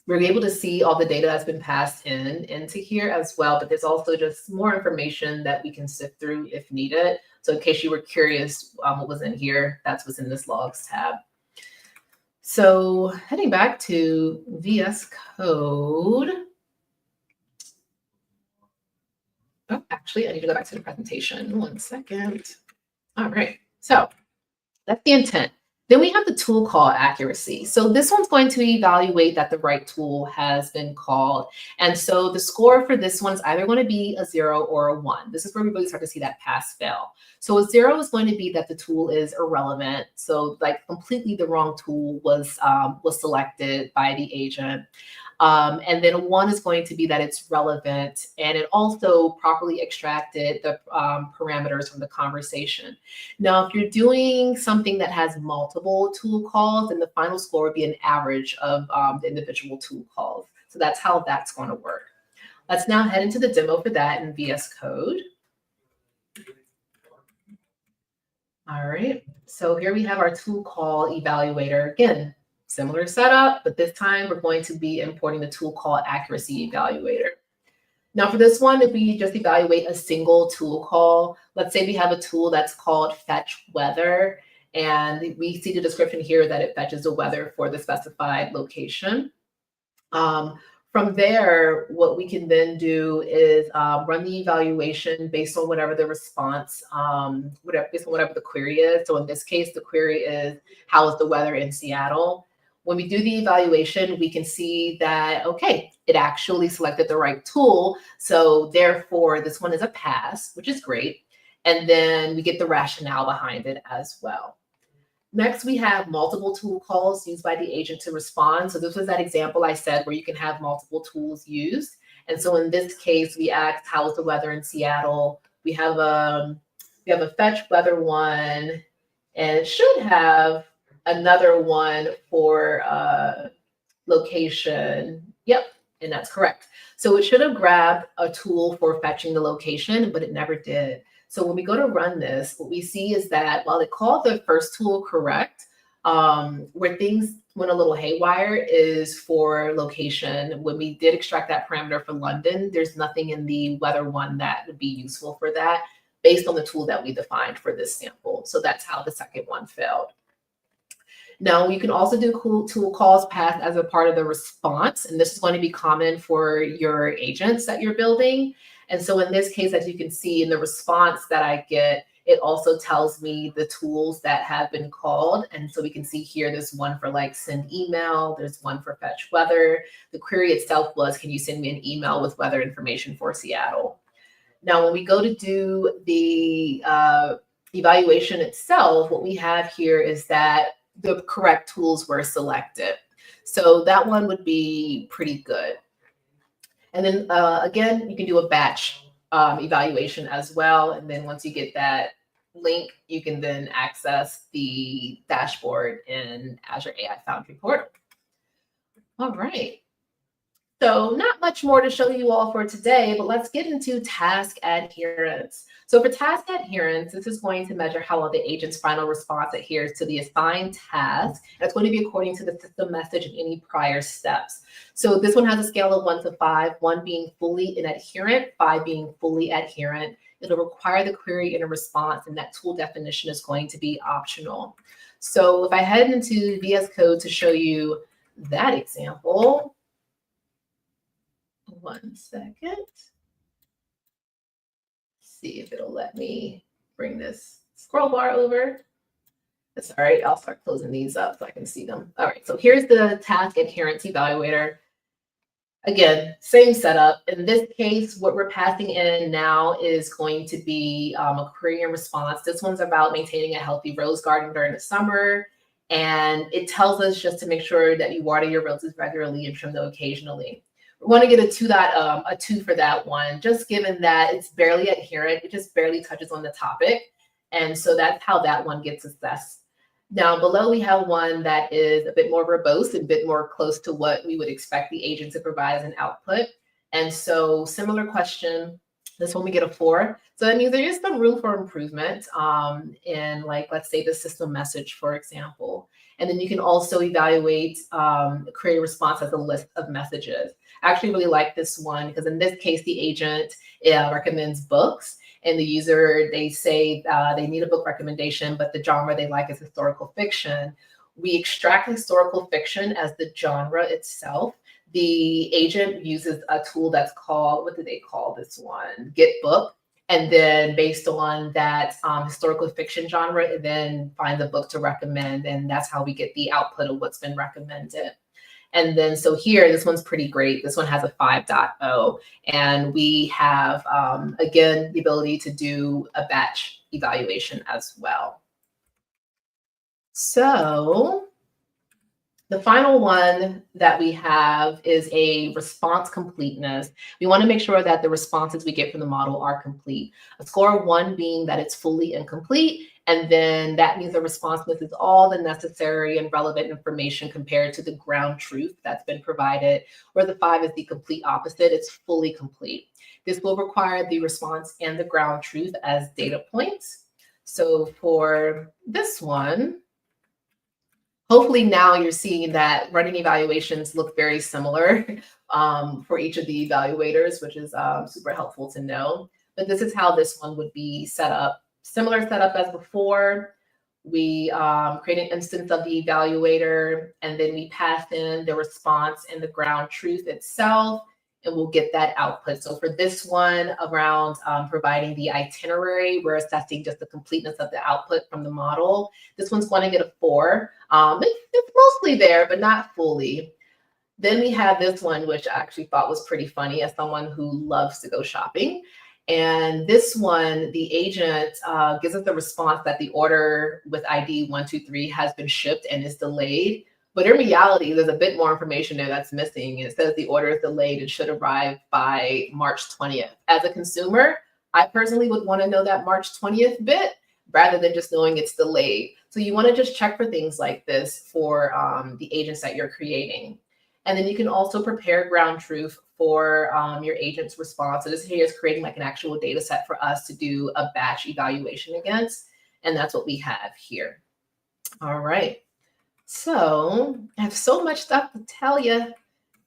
Speaker 4: we're able to see all the data that's been passed into here as well, but there's also just more information that we can sift through if needed. So in case you were curious what was in here, that's what's in this logs tab. So heading back to VS Code. Oh, actually, I need to go back to the presentation. 1 second. All right, so that's the intent. Then we have the tool call accuracy. So this one's going to evaluate that the right tool has been called. And so the score for this one is either going to be a 0 or a 1. This is where we really start to see that pass fail. So a 0 is going to be that the tool is irrelevant. So like completely the wrong tool was selected by the agent. And then a 1 is going to be that it's relevant and it also properly extracted the parameters from the conversation. Now, if you're doing something that has multiple tool calls, then the final score would be an average of the individual tool calls. So that's how that's going to work. Let's now head into the demo for that in VS Code. All right, so here we have our tool call evaluator. Again, similar setup, but this time we're going to be importing the tool call accuracy evaluator. Now for this one, if we just evaluate a single tool call, let's say we have a tool that's called fetch weather, And we see the description here that it fetches the weather for the specified location. From there, what we can then do is run the evaluation based on whatever the response, based on whatever the query is. So in this case, the query is, how is the weather in Seattle? When we do the evaluation, we can see that, okay, it actually selected the right tool. So therefore, this one is a pass, which is great. And then we get the rationale behind it as well. Next, we have multiple tool calls used by the agent to respond. So this was that example I said where you can have multiple tools used. And so in this case, we asked, how is the weather in Seattle? We have a fetch weather one, and it should have another one for location. Yep, and that's correct. So it should have grabbed a tool for fetching the location, but it never did. So when we go to run this, what we see is that while it called the first tool correct, where things went a little haywire is for location. When we did extract that parameter for London, there's nothing in the weather one that would be useful for that based on the tool that we defined for this sample. So that's how the second one failed. Now, you can also do tool calls passed as a part of the response, and this is going to be common for your agents that you're building. And so in this case, as you can see in the response that I get, it also tells me the tools that have been called. And so we can see here, there's one for like send email, there's one for fetch weather. The query itself was, can you send me an email with weather information for Seattle? Now, when we go to do the evaluation itself, what we have here is that the correct tools were selected. So that one would be pretty good. And then again, you can do a batch evaluation as well. And then once you get that link, you can then access the dashboard in Azure AI Foundry portal. All right. So not much more to show you all for today, but let's get into task adherence. So for task adherence, this is going to measure how well the agent's final response adheres to the assigned task. That's going to be according to the system message and any prior steps. So this one has a scale of 1 to 5, 1 being fully inadherent, 5 being fully adherent. It'll require the query in a response, and that tool definition is going to be optional. So if I head into VS Code to show you that example, 1 second. See if it'll let me bring this scroll bar over. That's all right. I'll start closing these up so I can see them. All right. So here's the task adherence evaluator. Again, same setup. In this case, what we're passing in now is going to be a query and response. This one's about maintaining a healthy rose garden during the summer. And it tells us just to make sure that you water your roses regularly and trim them occasionally. We want to get a 2 for that one, just given that it's barely adherent. It just barely touches on the topic. And so that's how that one gets assessed. Down below, we have one that is a bit more verbose and a bit more close to what we would expect the agent to provide as an output. And so similar question, this one we get a 4. So that means there is some room for improvement in, like, let's say the system message, for example. And then you can also evaluate query response as a list of messages. I actually really like this one because in this case, the agent recommends books, and the user, they say they need a book recommendation, but the genre they like is historical fiction. We extract historical fiction as the genre itself. The agent uses a tool that's called, what do they call this one? Get book. And then based on that historical fiction genre, it then finds a book to recommend. And that's how we get the output of what's been recommended. And then, so here, this one's pretty great. This one has a 5.0. And we have, again, the ability to do a batch evaluation as well. So the final one that we have is a response completeness. We want to make sure that the responses we get from the model are complete. A score of 1 being that it's fully incomplete. And then that means the response misses all the necessary and relevant information compared to the ground truth that's been provided, where the 5 is the complete opposite. It's fully complete. This will require the response and the ground truth as data points. So for this one, hopefully now you're seeing that running evaluations look very similar for each of the evaluators, which is super helpful to know. But this is how this one would be set up. Similar setup as before. We create an instance of the evaluator, and then we pass in the response and the ground truth itself, and we'll get that output. So for this one around providing the itinerary, we're assessing just the completeness of the output from the model. This one's going to get a 4. It's mostly there, but not fully. Then we have this one, which I actually thought was pretty funny as someone who loves to go shopping. And this one, the agent gives us the response that the order with ID 123 has been shipped and is delayed. But in reality, there's a bit more information there that's missing. It says the order is delayed and should arrive by March 20th. As a consumer, I personally would want to know that March 20th bit rather than just knowing it's delayed. So you want to just check for things like this for the agents that you're creating. And then you can also prepare ground truth for your agent's response. So this here is creating like an actual data set for us to do a batch evaluation against. And that's what we have here. All right. So I have so much stuff to tell you,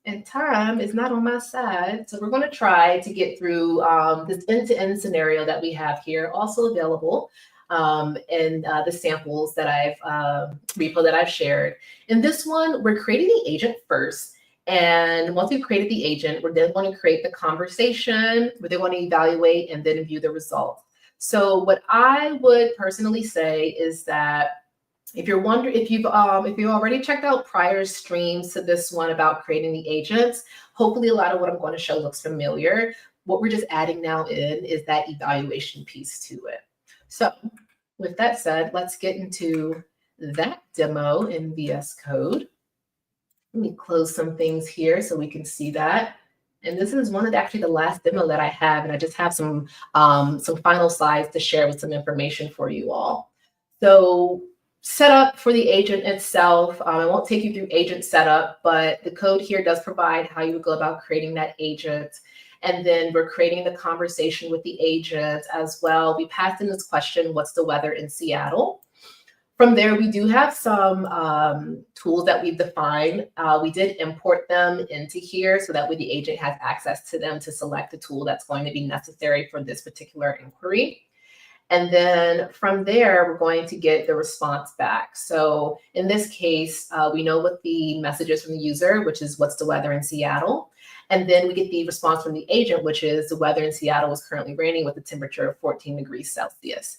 Speaker 4: and time is not on my side. So we're going to try to get through this end-to-end scenario that we have here, also available in the samples that repo that I've shared. In this one, we're creating the agent first. And once we've created the agent, we're then going to create the conversation, we're then going to evaluate and then view the results. So what I would personally say is that if you're wondering, if you've already checked out prior streams to this one about creating the agents, hopefully a lot of what I'm going to show looks familiar. What we're just adding now in is that evaluation piece to it. So with that said, let's get into that demo in VS Code. Let me close some things here so we can see that. And this is one of actually the last demo that I have, and I just have some final slides to share with some information for you all. So setup for the agent itself, I won't take you through agent setup, but the code here does provide how you would go about creating that agent. And then we're creating the conversation with the agent as well. We passed in this question, what's the weather in Seattle? From there, we do have some tools that we've defined. We did import them into here so that way the agent has access to them to select the tool that's going to be necessary for this particular inquiry. And then from there, we're going to get the response back. So in this case, we know what the message is from the user, which is what's the weather in Seattle. And then we get the response from the agent, which is the weather in Seattle is currently raining with a temperature of 14 degrees Celsius.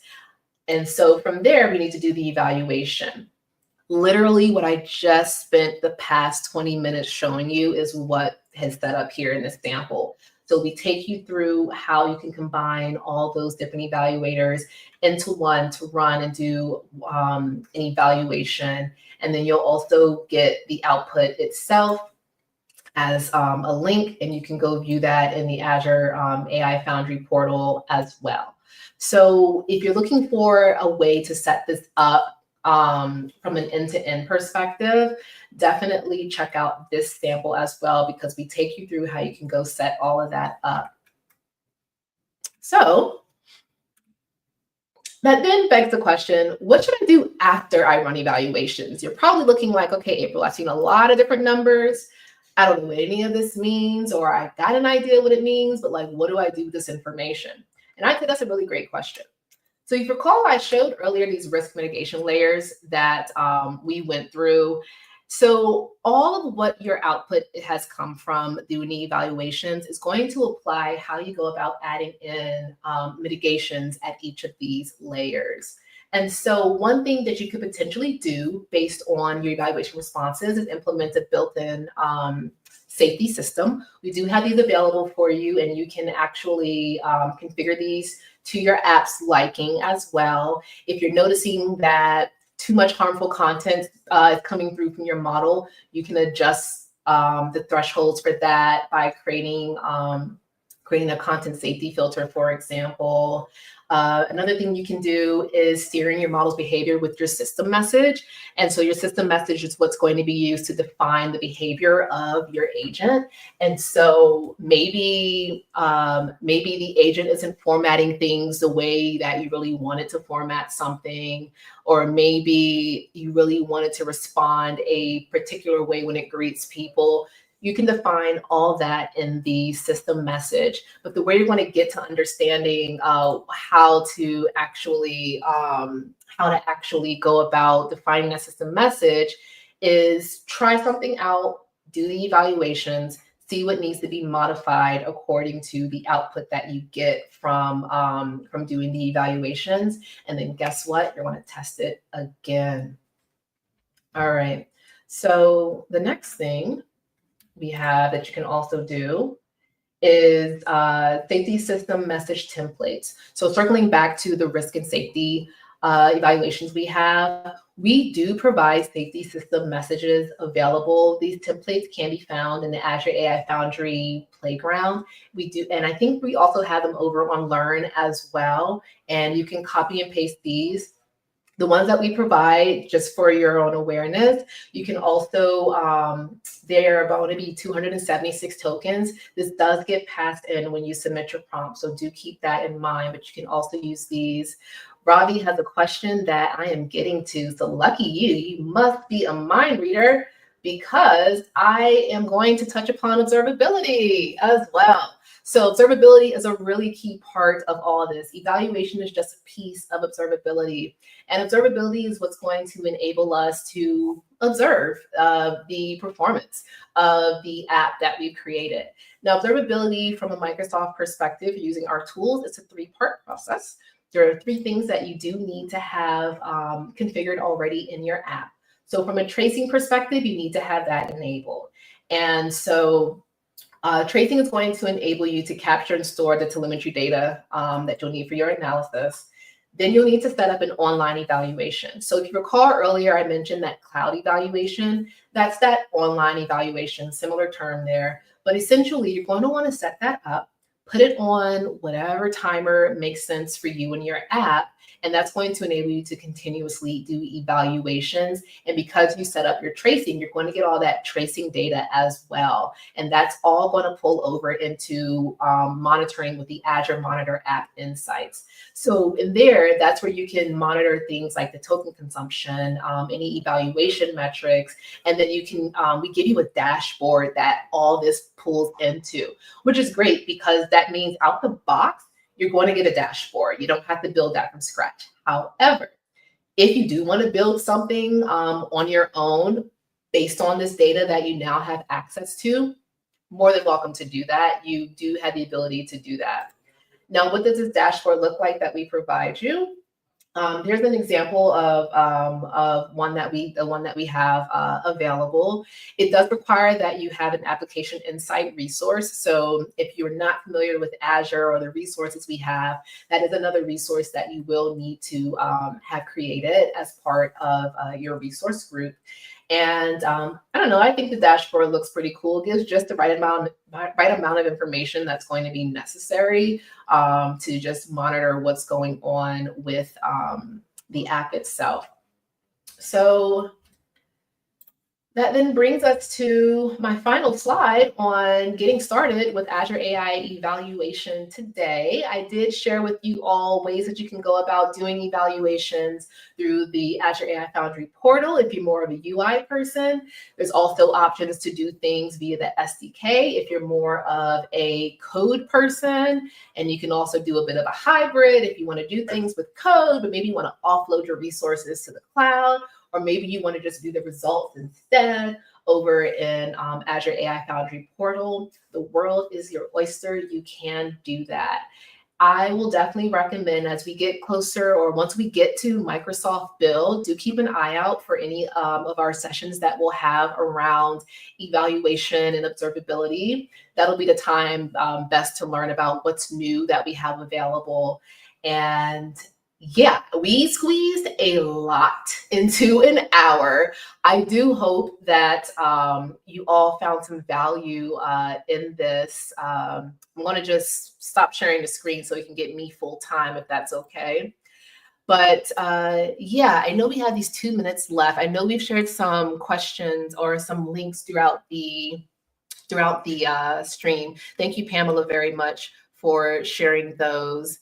Speaker 4: And so from there, we need to do the evaluation. Literally what I just spent the past 20 minutes showing you is what has set up here in this sample. So we take you through how you can combine all those different evaluators into one to run and do an evaluation. And then you'll also get the output itself as a link, and you can go view that in the Azure AI Foundry portal as well. So if you're looking for a way to set this up from an end-to-end perspective, definitely check out this sample as well, because we take you through how you can go set all of that up. So that then begs the question, what should I do after I run evaluations? You're probably looking like, okay, April, I've seen a lot of different numbers. I don't know what any of this means, or I got an idea what it means, but like, what do I do with this information? And I think that's a really great question. So if you recall, I showed earlier these risk mitigation layers that we went through. So all of what your output has come from doing the evaluations is going to apply how you go about adding in mitigations at each of these layers. And so one thing that you could potentially do based on your evaluation responses is implement a built-in safety system. We do have these available for you, and you can actually configure these to your app's liking as well. If you're noticing that too much harmful content is coming through from your model, you can adjust the thresholds for that by creating a content safety filter, for example. Another thing you can do is steering your model's behavior with your system message. And so your system message is what's going to be used to define the behavior of your agent. And so maybe the agent isn't formatting things the way that you really wanted to format something, or maybe you really wanted to respond a particular way when it greets people. You can define all that in the system message, but the way you're going to get to understanding how to actually how to actually go about defining that system message is try something out, do the evaluations, see what needs to be modified according to the output that you get from doing the evaluations. And then guess what? You're going to test it again. All right. So the next thing we have that you can also do is safety system message templates. So circling back to the risk and safety evaluations we do provide safety system messages available. These templates can be found in the Azure AI Foundry playground. We do, and I think we also have them over on Learn as well. And you can copy and paste these. The ones that we provide, just for your own awareness, you can also, they're about to be 276 tokens. This does get passed in when you submit your prompt, so do keep that in mind, but you can also use these. Ravi has a question that I am getting to, so lucky you, you must be a mind reader because I am going to touch upon observability as well. So observability is a really key part of all this. Evaluation is just a piece of observability. And observability is what's going to enable us to observe the performance of the app that we've created. Now, observability from a Microsoft perspective, using our tools, it's a three-part process. There are three things that you do need to have configured already in your app. So from a tracing perspective, you need to have that enabled. And so tracing is going to enable you to capture and store the telemetry data that you'll need for your analysis. Then you'll need to set up an online evaluation. So if you recall earlier, I mentioned that cloud evaluation. That's that online evaluation, similar term there. But essentially, you're going to want to set that up, put it on whatever timer makes sense for you and your app. And that's going to enable you to continuously do evaluations. And because you set up your tracing, you're going to get all that tracing data as well. And that's all going to pull over into monitoring with the Azure Monitor app insights. So in there, that's where you can monitor things like the token consumption, any evaluation metrics, and then you can, we give you a dashboard that all this pulls into, which is great because that means out the box, you're going to get a dashboard. You don't have to build that from scratch. However, if you do want to build something on your own based on this data that you now have access to, more than welcome to do that. You do have the ability to do that. Now, what does this dashboard look like that we provide you? Here's an example of the one that we have available. It does require that you have an application insight resource. So if you're not familiar with Azure or the resources we have, that is another resource that you will need to have created as part of your resource group. And I don't know, I think the dashboard looks pretty cool. It gives just the right amount of information that's going to be necessary to just monitor what's going on with the app itself. So that then brings us to my final slide on getting started with Azure AI evaluation today. I did share with you all ways that you can go about doing evaluations through the Azure AI Foundry portal if you're more of a UI person. There's also options to do things via the SDK if you're more of a code person. And you can also do a bit of a hybrid if you want to do things with code, but maybe you want to offload your resources to the cloud. Or maybe you want to just do the results instead over in Azure AI Foundry portal. The world is your oyster. You can do that. I will definitely recommend as we get closer or once we get to Microsoft Build, do keep an eye out for any of our sessions that we'll have around evaluation and observability. That'll be the time best to learn about what's new that we have available. And yeah, we squeezed a lot into an hour. I do hope that you all found some value in this. I'm going to just stop sharing the screen so you can get me full time if that's okay. But yeah, I know we have these 2 minutes left. I know we've shared some questions or some links throughout the stream. Thank you, Pamela, very much for sharing those.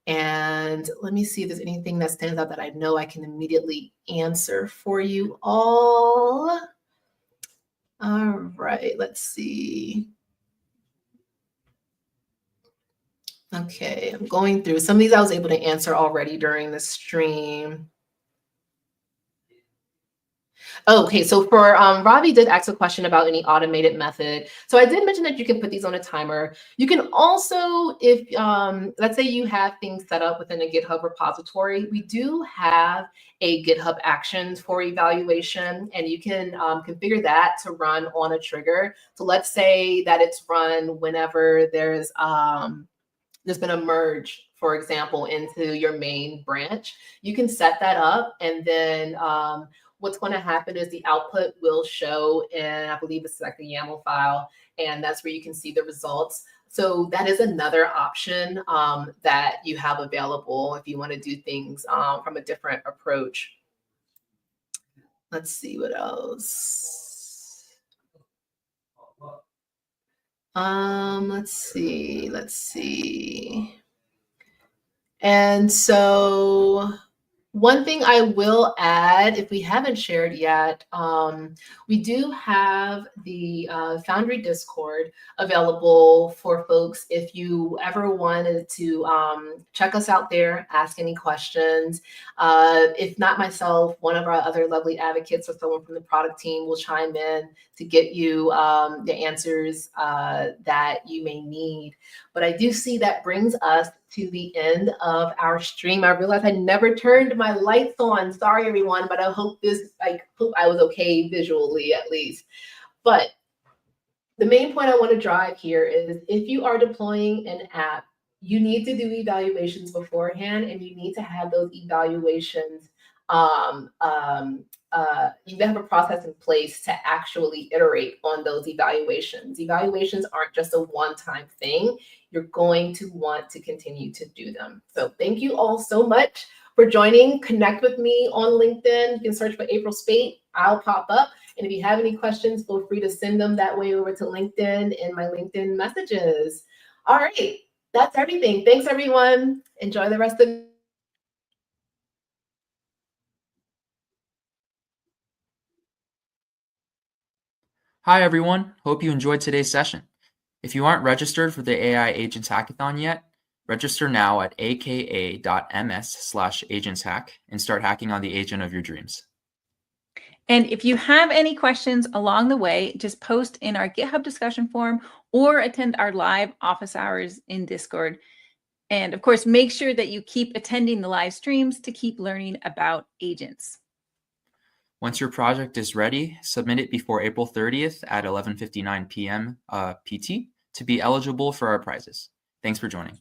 Speaker 4: And let me see if there's anything that stands out that I know I can immediately answer for you all. All right, let's see. Okay, I'm going through. Some of these I was able to answer already during the stream. Okay, so for Ravi did ask a question about any automated method. So I did mention that you can put these on a timer. You can also, if let's say you have things set up within a GitHub repository, we do have a GitHub Actions for evaluation, and you can configure that to run on a trigger. So let's say that it's run whenever there's been a merge, for example, into your main branch. You can set that up, and then what's going to happen is the output will show in, I believe it's like a YAML file, and that's where you can see the results. So that is another option that you have available if you want to do things from a different approach. Let's see what else. Let's see. And so one thing I will add, if we haven't shared yet, we do have the Foundry Discord available for folks if you ever wanted to check us out there, ask any questions. If not myself, one of our other lovely advocates or someone from the product team will chime in to get you the answers that you may need. But I do see that brings us to the end of our stream. I realized I never turned my lights on. Sorry, everyone, but I hope I was okay visually at least. But the main point I want to drive here is if you are deploying an app, you need to do evaluations beforehand, and you need to have those evaluations. You have a process in place to actually iterate on those evaluations. Evaluations aren't just a one-time thing. You're going to want to continue to do them. So thank you all so much for joining. Connect with me on LinkedIn. You can search for April Spate. I'll pop up. And if you have any questions, feel free to send them that way over to LinkedIn in my LinkedIn messages. All right, that's everything. Thanks, everyone. Enjoy the rest of
Speaker 1: Hi, everyone. Hope you enjoyed today's session. If you aren't registered for the AI Agents Hackathon yet, register now at aka.ms/agentshack and start hacking on the agent of your dreams.
Speaker 2: And if you have any questions along the way, just post in our GitHub discussion forum or attend our live office hours in Discord. And of course, make sure that you keep attending the live streams to keep learning about agents.
Speaker 1: Once your project is ready, submit it before April 30th at 11:59 p.m. PT to be eligible for our prizes. Thanks for joining.